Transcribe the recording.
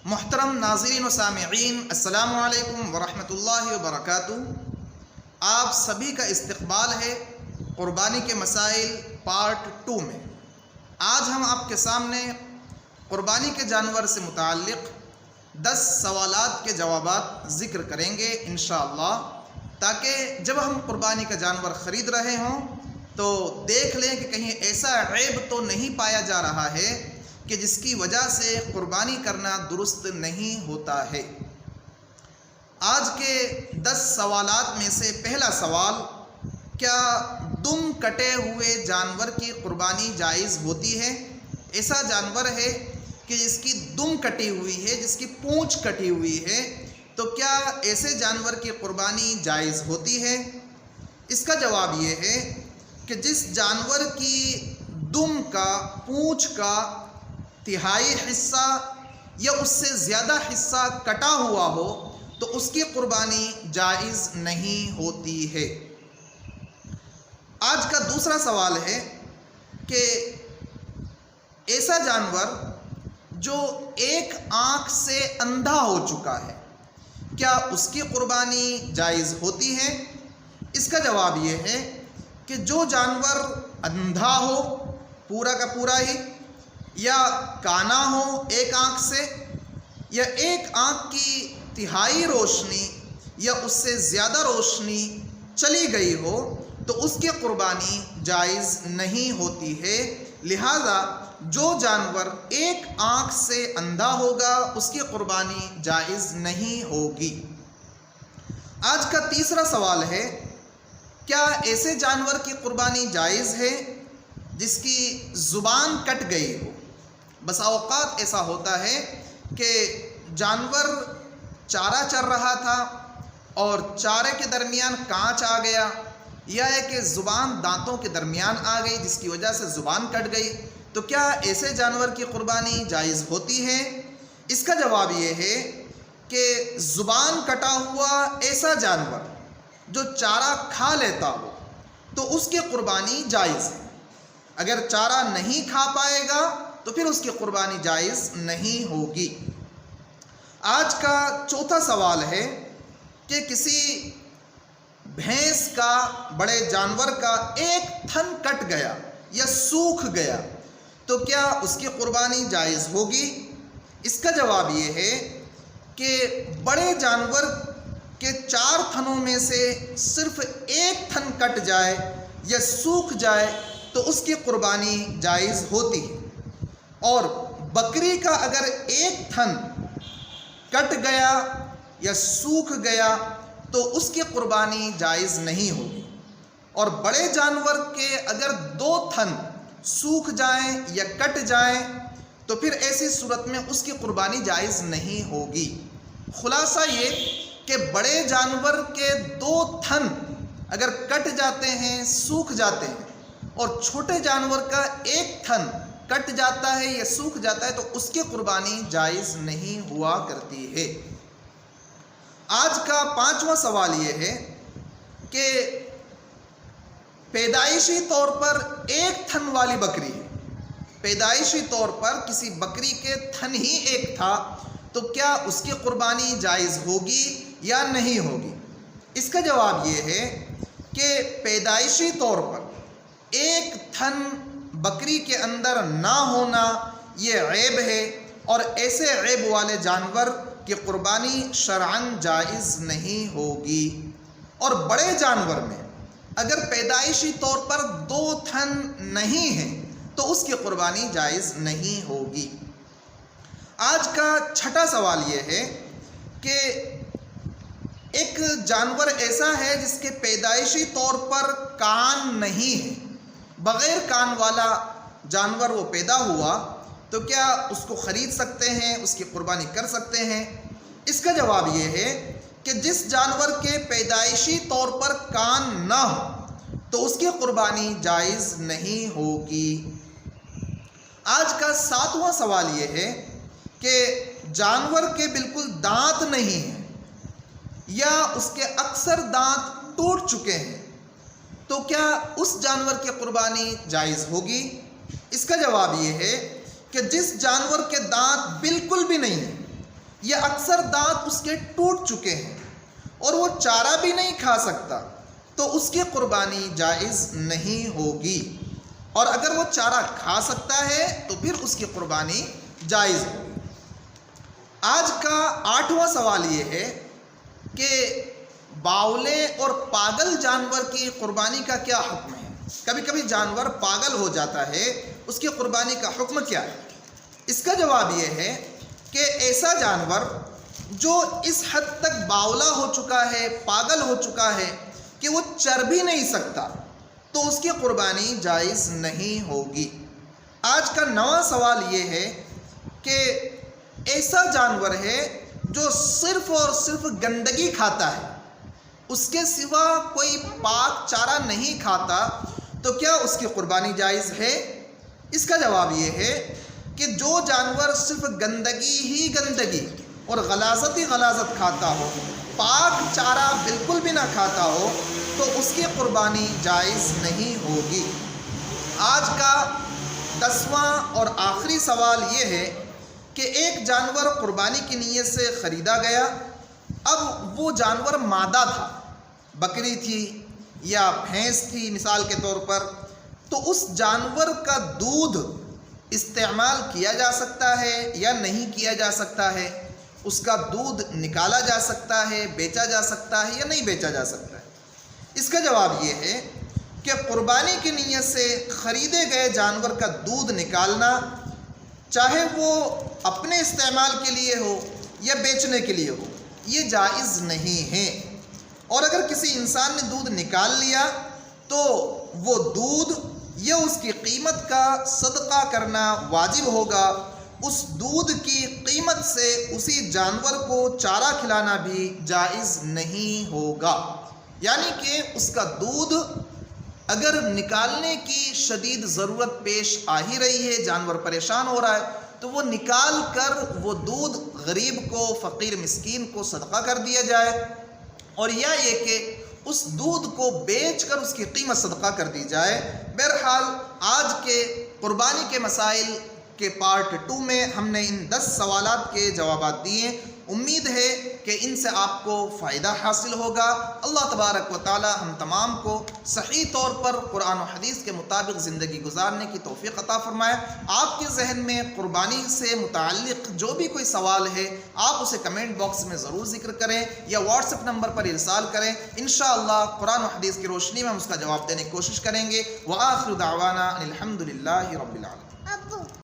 محترم ناظرین و سامعین، السلام علیکم ورحمۃ اللہ وبرکاتہ۔ آپ سبھی کا استقبال ہے قربانی کے مسائل پارٹ 2 میں۔ آج ہم آپ کے سامنے قربانی کے جانور سے متعلق 10 سوالات کے جوابات ذکر کریں گے انشاءاللہ، تاکہ جب ہم قربانی کا جانور خرید رہے ہوں تو دیکھ لیں کہ کہیں ایسا عیب تو نہیں پایا جا رہا ہے کہ جس کی وجہ سے قربانی کرنا درست نہیں ہوتا ہے۔ آج کے 10 سوالات میں سے پہلا سوال، کیا دم کٹے ہوئے جانور کی قربانی جائز ہوتی ہے؟ ایسا جانور ہے کہ جس کی دم کٹی ہوئی ہے، جس کی پونچھ کٹی ہوئی ہے، تو کیا ایسے جانور کی قربانی جائز ہوتی ہے؟ اس کا جواب یہ ہے کہ جس جانور کی دم کا، پونچھ کا تہائی حصہ یا اس سے زیادہ حصہ کٹا ہوا ہو تو اس کی قربانی جائز نہیں ہوتی ہے۔ آج کا دوسرا سوال ہے کہ ایسا جانور جو ایک آنکھ سے اندھا ہو چکا ہے، کیا اس کی قربانی جائز ہوتی ہے؟ اس کا جواب یہ ہے کہ جو جانور اندھا ہو پورا کا پورا ہی، یا کانا ہو ایک آنکھ سے، یا ایک آنکھ کی تہائی روشنی یا اس سے زیادہ روشنی چلی گئی ہو تو اس کی قربانی جائز نہیں ہوتی ہے۔ لہذا جو جانور ایک آنکھ سے اندھا ہوگا اس کی قربانی جائز نہیں ہوگی۔ آج کا تیسرا سوال ہے، کیا ایسے جانور کی قربانی جائز ہے جس کی زبان کٹ گئی ہو؟ بسا اوقات ایسا ہوتا ہے کہ جانور چارہ چر رہا تھا اور چارے کے درمیان کانچ آ گیا، یا ہے کہ زبان دانتوں کے درمیان آ گئی جس کی وجہ سے زبان کٹ گئی، تو کیا ایسے جانور کی قربانی جائز ہوتی ہے؟ اس کا جواب یہ ہے کہ زبان کٹا ہوا ایسا جانور جو چارہ کھا لیتا ہو تو اس کی قربانی جائز ہے۔ اگر چارہ نہیں کھا پائے گا تو پھر اس کی قربانی جائز نہیں ہوگی۔ آج کا چوتھا سوال ہے کہ کسی بھینس کا، بڑے جانور کا ایک تھن کٹ گیا یا سوکھ گیا تو کیا اس کی قربانی جائز ہوگی؟ اس کا جواب یہ ہے کہ بڑے جانور کے 4 تھنوں میں سے صرف ایک تھن کٹ جائے یا سوکھ جائے تو اس کی قربانی جائز ہوتی ہے، اور بکری کا اگر ایک تھن کٹ گیا یا سوکھ گیا تو اس کی قربانی جائز نہیں ہوگی، اور بڑے جانور کے اگر 2 تھن سوکھ جائیں یا کٹ جائیں تو پھر ایسی صورت میں اس کی قربانی جائز نہیں ہوگی۔ خلاصہ یہ کہ بڑے جانور کے 2 تھن اگر کٹ جاتے ہیں، سوکھ جاتے ہیں، اور چھوٹے جانور کا ایک تھن کٹ جاتا ہے یا سوکھ جاتا ہے تو اس کی قربانی جائز نہیں ہوا کرتی ہے۔ آج کا 5واں سوال یہ ہے کہ پیدائشی طور پر ایک تھن والی بکری ہے، پیدائشی طور پر کسی بکری کے تھن ہی ایک تھا، تو کیا اس کی قربانی جائز ہوگی یا نہیں ہوگی؟ اس کا جواب یہ ہے کہ پیدائشی طور پر ایک تھن بکری کے اندر نہ ہونا یہ عیب ہے، اور ایسے عیب والے جانور کی قربانی شرعاً جائز نہیں ہوگی۔ اور بڑے جانور میں اگر پیدائشی طور پر 2 تھن نہیں ہیں تو اس کی قربانی جائز نہیں ہوگی۔ آج کا 6واں سوال یہ ہے کہ ایک جانور ایسا ہے جس کے پیدائشی طور پر کان نہیں ہے، بغیر کان والا جانور وہ پیدا ہوا، تو کیا اس کو خرید سکتے ہیں، اس کی قربانی کر سکتے ہیں؟ اس کا جواب یہ ہے کہ جس جانور کے پیدائشی طور پر کان نہ ہو تو اس کی قربانی جائز نہیں ہوگی۔ آج کا 7واں سوال یہ ہے کہ جانور کے بالکل دانت نہیں ہیں یا اس کے اکثر دانت ٹوٹ چکے ہیں تو کیا اس جانور کی قربانی جائز ہوگی؟ اس کا جواب یہ ہے کہ جس جانور کے دانت بالکل بھی نہیں ہیں یا اکثر دانت اس کے ٹوٹ چکے ہیں اور وہ چارہ بھی نہیں کھا سکتا تو اس کی قربانی جائز نہیں ہوگی، اور اگر وہ چارہ کھا سکتا ہے تو پھر اس کی قربانی جائز ہوگی۔ آج کا 8واں سوال یہ ہے کہ باولے اور پاگل جانور کی قربانی کا کیا حکم ہے؟ کبھی کبھی جانور پاگل ہو جاتا ہے، اس کی قربانی کا حکم کیا ہے؟ اس کا جواب یہ ہے کہ ایسا جانور جو اس حد تک باولا ہو چکا ہے، پاگل ہو چکا ہے کہ وہ چر بھی نہیں سکتا تو اس کی قربانی جائز نہیں ہوگی۔ آج کا 9واں سوال یہ ہے کہ ایسا جانور ہے جو صرف اور صرف گندگی کھاتا ہے، اس کے سوا کوئی پاک چارہ نہیں کھاتا تو کیا اس کی قربانی جائز ہے؟ اس کا جواب یہ ہے کہ جو جانور صرف گندگی ہی گندگی اور غلاظت ہی غلاظت کھاتا ہو، پاک چارہ بالکل بھی نہ کھاتا ہو تو اس کی قربانی جائز نہیں ہوگی۔ آج کا 10واں اور آخری سوال یہ ہے کہ ایک جانور قربانی کی نیت سے خریدا گیا، اب وہ جانور مادہ تھا، بکری تھی یا بھینس تھی مثال کے طور پر، تو اس جانور کا دودھ استعمال کیا جا سکتا ہے یا نہیں کیا جا سکتا ہے؟ اس کا دودھ نکالا جا سکتا ہے، بیچا جا سکتا ہے یا نہیں بیچا جا سکتا ہے؟ اس کا جواب یہ ہے کہ قربانی کی نیت سے خریدے گئے جانور کا دودھ نکالنا، چاہے وہ اپنے استعمال کے لیے ہو یا بیچنے کے لیے ہو، یہ جائز نہیں ہے، اور اگر کسی انسان نے دودھ نکال لیا تو وہ دودھ یا اس کی قیمت کا صدقہ کرنا واجب ہوگا، اس دودھ کی قیمت سے اسی جانور کو چارہ کھلانا بھی جائز نہیں ہوگا۔ یعنی کہ اس کا دودھ اگر نکالنے کی شدید ضرورت پیش آ ہی رہی ہے، جانور پریشان ہو رہا ہے، تو وہ نکال کر وہ دودھ غریب کو، فقیر مسکین کو صدقہ کر دیا جائے، اور یا یہ کہ اس دودھ کو بیچ کر اس کی قیمت صدقہ کر دی جائے۔ بہرحال آج کے قربانی کے مسائل کے پارٹ 2 میں ہم نے ان 10 سوالات کے جوابات دیے، امید ہے کہ ان سے آپ کو فائدہ حاصل ہوگا۔ اللہ تبارک و تعالی ہم تمام کو صحیح طور پر قرآن و حدیث کے مطابق زندگی گزارنے کی توفیق عطا فرمائے۔ آپ کے ذہن میں قربانی سے متعلق جو بھی کوئی سوال ہے آپ اسے کمنٹ باکس میں ضرور ذکر کریں یا واٹس ایپ نمبر پر ارسال کریں، انشاءاللہ قرآن و حدیث کی روشنی میں ہم اس کا جواب دینے کی کوشش کریں گے۔ وآخر دعوانا ان الحمد للہ رب العالمین۔